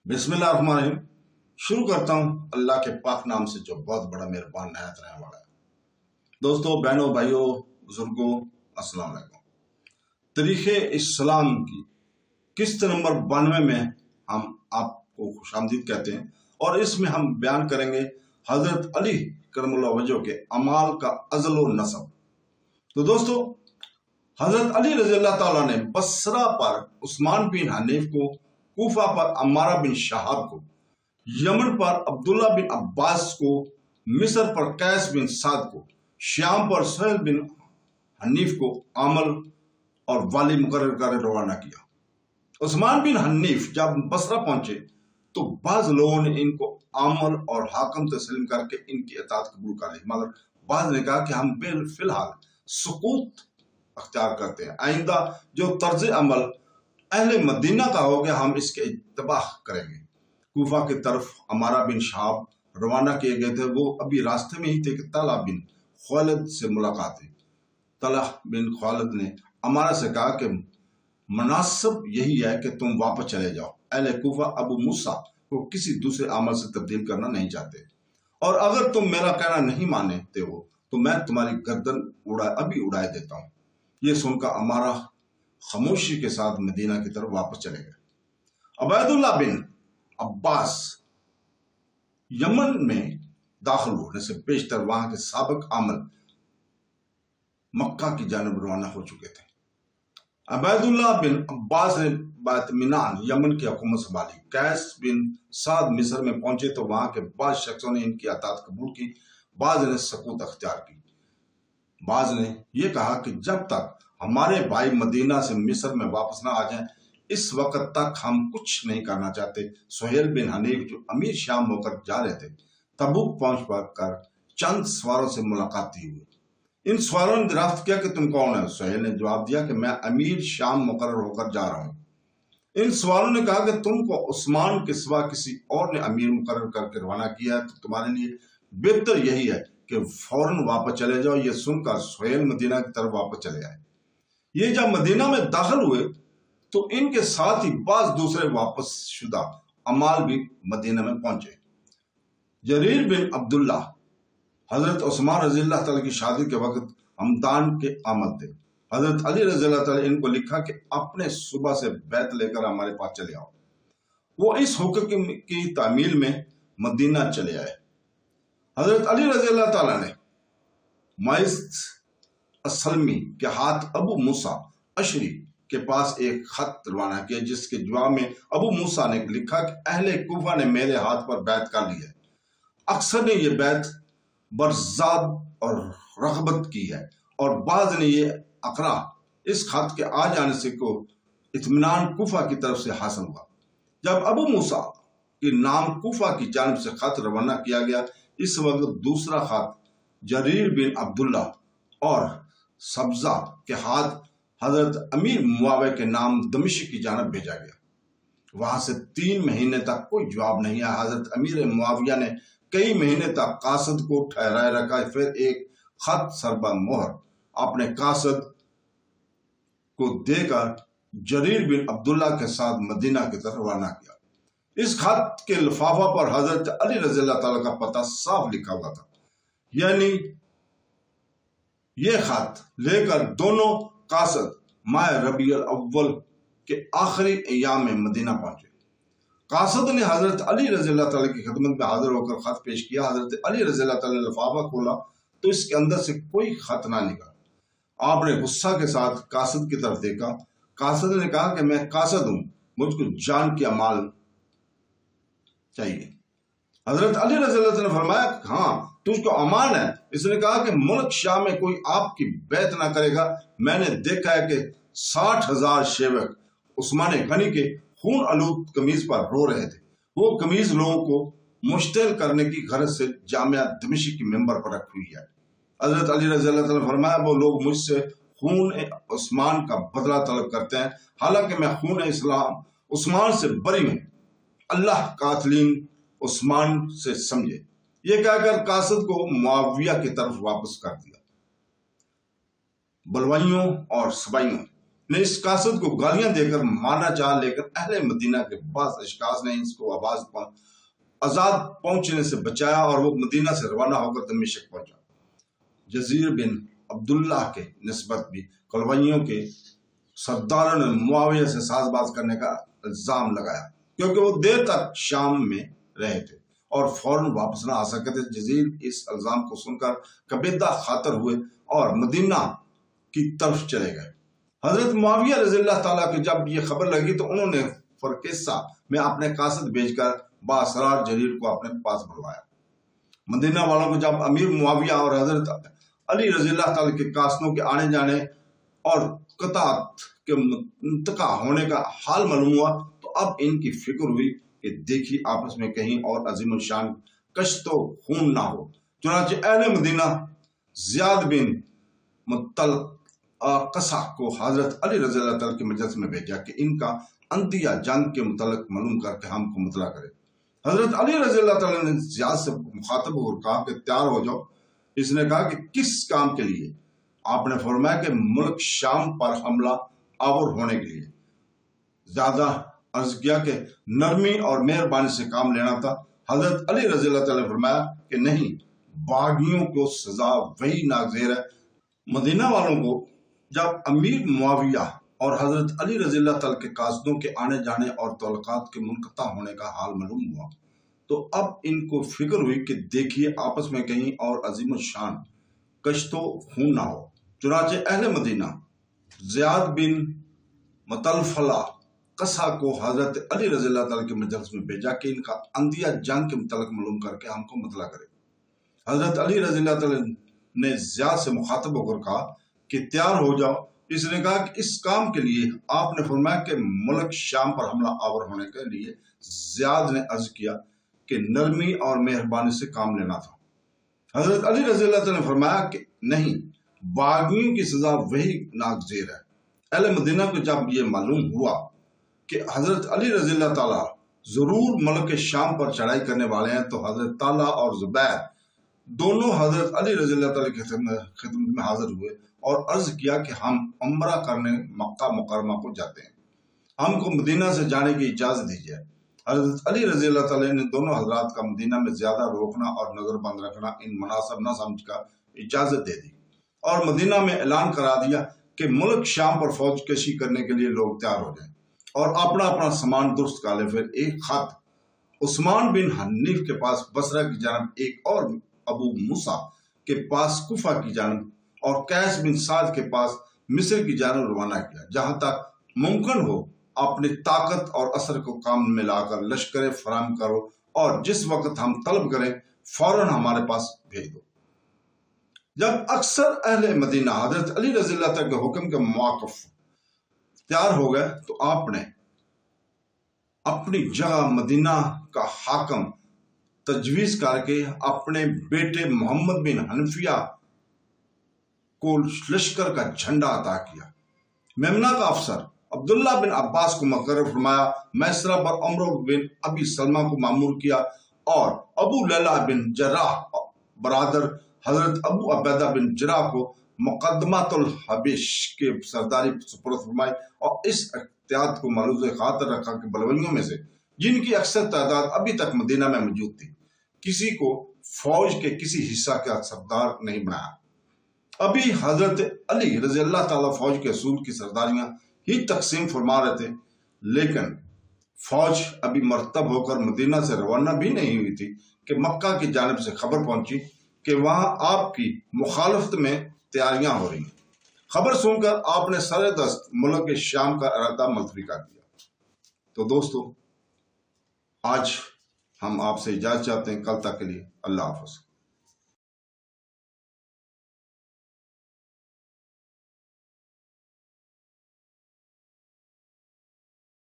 बिस्मिल्लाहिर्रहमानिर्रहीम। शुरू करता हूँ अल्लाह के पाक नाम से जो बहुत बड़ा मेहरबान नहायत रहने वाला है। दोस्तों, बहनों, भाइयों, बुजुर्गों, अस्सलाम वालेकुम। तारीख़े इस्लाम की किस्त नंबर 92 में हम आपको खुशामदीद कहते हैं और इसमें हम बयान करेंगे हजरत अली करमुल्लाह वजह के अमाल का अज़ल व नसब। तो दोस्तों, हजरत अली रज़ी अल्लाह ताला ने बसरा पर उस्मान बिन हनीफ को, कूफा पर अम्मारा बिन शहाब को, यमन पर अब्दुल्ला बिन अब्बास को, मिस्र पर कैस बिन साद को, शाम पर सुहैल बिन हनीफ को आमल और वाली मुकर्रर कर रवाना किया। उस्मान बिन हनीफ जब बसरा पहुंचे तो बाज लोगों ने इनको आमल और हाकम तस्लीम करके इनकी इताअत कबूल कर ली, मगर बाज ने कहा कि हम फिलहाल सुकूत अख्तियार करते हैं। आइंदा जो तर्ज अमल अहले मदीना का हो गया, हम इसके इत्तबाह करेंगे। कूफा की तरफ अमारा बिन शहाब रवाना किए गए थे। वो अभी रास्ते में ही थे कि तला बिन खालिद से मुलाकात हुई। तला बिन खालिद ने अमारा से कहा कि मुनासिब यही है कि तुम वापस चले जाओ। अहले कूफा अबू मूसा को किसी दूसरे अमल से तब्दील करना नहीं चाहते, और अगर तुम मेरा कहना नहीं मानते हो तो मैं तुम्हारी गर्दन उड़ाए देता हूँ। ये सुनकर अमारा खामोशी के साथ मदीना की तरफ वापस चले गए। अबैदुल्लाह बिन अब्बास यमन में दाखिल होने से बेशतर वहां के साबिक आमल मक्का की जानब रवाना हो चुके थे। अबैदुल्लाह बिन अब्बास ने बातमीनान यमन की हुकूमत संभाली। कैस बिन साद मिस्र में पहुंचे तो वहां के बाद शख्सों ने इनकी अतात कबूल की, बाज ने सकूत अख्तियार की। बाज ने यह कहा कि जब तक हमारे भाई मदीना से मिस्र में वापस ना आ जाएं, इस वक्त तक हम कुछ नहीं करना चाहते। सुहैल बिन हनीफ जो अमीर शाम होकर जा रहे थे, तबूक पहुंच कर चंद सवारों से मुलाकात हुई। इन सवारों ने दरियाफ्त किया कि तुम कौन है? सुहैल ने जवाब दिया कि मैं अमीर शाम मुकर्रर होकर जा रहा हूँ। इन सवालों ने कहा कि तुमको उस्मान के सिवा किसी और ने अमीर मुकर्रर करके रवाना किया है, तो तुम्हारे लिए बेहतर यही है कि फौरन वापस चले जाओ। ये सुनकर सुहैल मदीना की तरफ वापस चले आए। ये जब मदीना में दाखिल हुए तो इनके साथ ही बाज दूसरे वापस शुदा अमाल भी मदीना में पहुंचे। जरीर बिन अब्दुल्ला हजरत उस्मान रज़ी अल्लाह ताला की शादी के वक्त हमदान के आमद थे। हजरत अली रज़ी अल्लाह ताला इनको लिखा कि अपने सुबह से बैत लेकर हमारे पास चले आओ। वो इस हुक्म की तामील में मदीना चले आए। हजरत अली रज़ी अल्लाह ताला ने माइज़ असलमी के हाथ अबू मूसा अशरी के पास एक खत रवाना किया, जिसके जवाब में अबू मूसा ने लिखा कि अहले कूफा ने मेरे हाथ पर बैत कर ली है। अक्सर ने यह बैत बरजाद और रगबत की है, और बाज ने ये अकरा इस खत के आ जाने से को इत्मीनान कूफा की तरफ से हासिल हुआ। जब अबू मूसा के नाम कूफा की जानिब से खत रवाना किया गया, इस वक्त दूसरा खत जरीर बिन अब्दुल्ला और सब्जा के हाथ हजरत अमीर मुआविया के नाम दमिश्क की जानब भेजा गया। वहां से 3 महीने तक कोई जवाब नहीं आया। हजरत अमीर मुआविया ने कई महीने तक कासद को ठहराए रखा। फिर एक खत सरबा मोहर अपने कासद को देकर जरीर बिन अब्दुल्ला के साथ मदीना की तरफ रवाना किया। इस खत के लिफाफा पर हजरत अली रज़ी अल्लाह ताला का पता साफ लिखा हुआ था, यानी यह खत लेकर दोनों कासद माह रबीउल अव्वल के आखिरी अय्याम में मदीना पहुंचे। कासद ने हजरत अली रज़ी अल्लाह ताला की खिदमत में हाजिर होकर खत पेश किया। हजरत अली रज़ी अल्लाह ताला ने लिफाफा खोला तो इसके अंदर से कोई खत ना निकला। आपने गुस्सा के साथ कासद की तरफ देखा। कासद ने कहा कि मैं कासद हूं, मुझको जान की अमाल चाहिए। हजरत अली रज़ी अल्लाह ताला ने फरमाया, हाँ, तुझको अमान है। इसने कहा कि मुल्क शाह में कोई आपकी बैत ना करेगा। मैंने देखा है कि 60,000 सेवक उस्मान गनी के खून आलूद कमीज पर रो रहे थे। वो कमीज लोगों को मुश्तिल करने की गरज से जामिया दमिश्क की मेंबर पर रखी हुई है। हजरत अली रज़ी अल्लाह ताला ने फरमाया, वो लोग मुझसे खून उस्मान का बदला तलब करते हैं, हालांकि मैं खून इस्लाम उस्मान से बरी हूं। अल्लाह कातलीन उस्मान से समझे। ये कहकर कासद को मुआविया की तरफ वापस कर दिया। बलवाइयों और सबाइयों نے اس قاصد کو گالیاں دے کر مارنا چاہا، لیکن اہل مدینہ کے بعض اشخاص نے اس کو آزاد پہنچنے سے بچایا اور وہ مدینہ سے روانہ ہو کر دمشق پہنچا۔ جزیر بن عبداللہ کے نسبت بھی کلوئیوں کے سرداروں نے معاویہ سے ساز باز کرنے کا الزام لگایا، کیونکہ وہ دیر تک شام میں رہے تھے اور فوراً واپس نہ آ سکے تھے۔ جزیر اس الزام کو سن کر کبیدہ خاطر ہوئے اور مدینہ کی طرف چلے گئے۔ حضرت معاویہ رضی اللہ تعالیٰ کی جب یہ خبر لگی تو انہوں نے فرکیسہ میں اپنے قاصد بھیج کر بااسرار جریر کو اپنے پاس بلوایا۔ مدینہ والوں کو جب امیر معاویہ اور حضرت علی رضی اللہ تعالیٰ کے قاصدوں کے آنے جانے اور قطاعت کے منتقع ہونے کا حال معلوم ہوا تو اب ان کی فکر ہوئی کہ دیکھی آپس میں کہیں اور عظیم الشان کشت و خون نہ ہو۔ چنانچہ اہل مدینہ زیاد بن قصہ کو حضرت علی رضی اللہ تعالیٰ کے مجلس میں بھیجا کہ ان کا اندیہ جنگ کے متعلق معلوم کر کے ہم کو مطلع کرے۔ حضرت علی رضی اللہ تعالیٰ نے زیاد سے مخاطب ہو کر کہا کہ تیار ہو جاؤ۔ اس نے کہا کہ کس کام کے لیے؟ آپ نے فرمایا کہ ملک شام پر حملہ آور ہونے کے لیے۔ زیادہ عرض کیا کہ نرمی اور مہربانی سے کام لینا تھا۔ حضرت علی رضی اللہ تعالیٰ نے فرمایا کہ نہیں، باغیوں کو سزا وہی ناگزیر ہے۔ مدینہ والوں کو جب امیر معاویہ اور حضرت علی رضی اللہ تعالیٰ کے قاصدوں کے آنے جانے اور تعلقات کے منقطع ہونے کا حال معلوم ہوا تو اب ان کو فکر ہوئی کہ دیکھیے آپس میں کہیں اور عظیم الشان کشت و خون نہ ہو۔ چنانچہ اہل مدینہ زیاد بن مطلفلہ قصہ کو حضرت علی رضی اللہ تعالیٰ کے مجلس میں بھیجا کہ ان کا اندیہ جنگ کے متعلق معلوم کر کے ہم کو مطلع کرے۔ حضرت علی رضی اللہ تعالیٰ نے زیاد سے مخاطب ہو کر کہا کہ تیار ہو جاؤ۔ اس نے کہا کہ اس کام کے لیے آپ نے فرمایا کہ ملک شام پر حملہ آور ہونے کے لیے۔ زیاد نے عرض کیا کہ نرمی اور مہربانی سے کام لینا تھا۔ حضرت علی رضی اللہ تعالیٰ نے فرمایا کہ نہیں، باغیوں کی سزا وہی ناگزیر ہے۔ اہل مدینہ کو جب یہ معلوم ہوا کہ حضرت علی رضی اللہ تعالیٰ ضرور ملک شام پر چڑھائی کرنے والے ہیں تو حضرت طلحہ اور زبیر دونوں حضرت علی رضی اللہ تعالیٰ کی خدمت میں حاضر ہوئے اور عرض کیا کہ ہم عمرہ کرنے مکہ مکرمہ کو جاتے ہیں، ہم کو مدینہ سے جانے کی اجازت دیجیے۔ حضرت علی رضی اللہ تعالیٰ نے دونوں حضرات کا مدینہ میں زیادہ روکنا اور نظر بند رکھنا ان مناسب نہ سمجھ کر اجازت دے دی اور مدینہ میں اعلان کرا دیا کہ ملک شام پر فوج کشی کرنے کے لیے لوگ تیار ہو جائیں اور اپنا اپنا سامان درست کر لیں۔ پھر ایک خط عثمان بن حنیف کے پاس بصرہ کی جانب، ایک اور ابو موسیٰ کے پاس کوفہ کی جانب اور قیس بن سعد کے پاس مصر کی جانب روانہ کیا۔ جہاں تک ممکن ہو اپنی طاقت اور اثر کو کام میں لا کر لشکر فراہم کرو اور جس وقت ہم طلب کریں فوراً ہمارے پاس بھیج دو۔ جب اکثر اہل مدینہ حضرت علی رضی اللہ تعالیٰ کے حکم کے موقف تیار ہو گئے تو آپ نے اپنی جگہ مدینہ کا حاکم تجویز کر کے اپنے بیٹے محمد بن حنفیہ کو لشکر کا جھنڈا عطا کیا۔ میمنہ کا افسر عبداللہ بن عباس کو مقرر فرمایا، میسرہ پر عمرو بن ابی سلمہ کو مامور کیا اور ابو لیلہ بن جراح برادر حضرت ابو عبیدہ بن جراح کو مقدمۃ الحبش کے سرداری سپرد فرمائی اور اس احتیاط کو ملحوظ خاطر رکھا کہ بلویوں میں سے جن کی اکثر تعداد ابھی تک مدینہ میں موجود تھی کسی کو فوج کے کسی حصہ کا سردار نہیں بنایا۔ ابھی حضرت علی رضی اللہ تعالیٰ فوج کے اصول کی سرداریاں ہی تقسیم فرما رہے تھے، لیکن فوج ابھی مرتب ہو کر مدینہ سے روانہ بھی نہیں ہوئی تھی کہ مکہ کی جانب سے خبر پہنچی کہ وہاں آپ کی مخالفت میں تیاریاں ہو رہی ہیں۔ خبر سن کر آپ نے سر دست ملک شام کا ارادہ ملتوی کر دیا۔ تو دوستو، آج ہم آپ سے اجازت چاہتے ہیں، کل تک کے لیے اللہ حافظ۔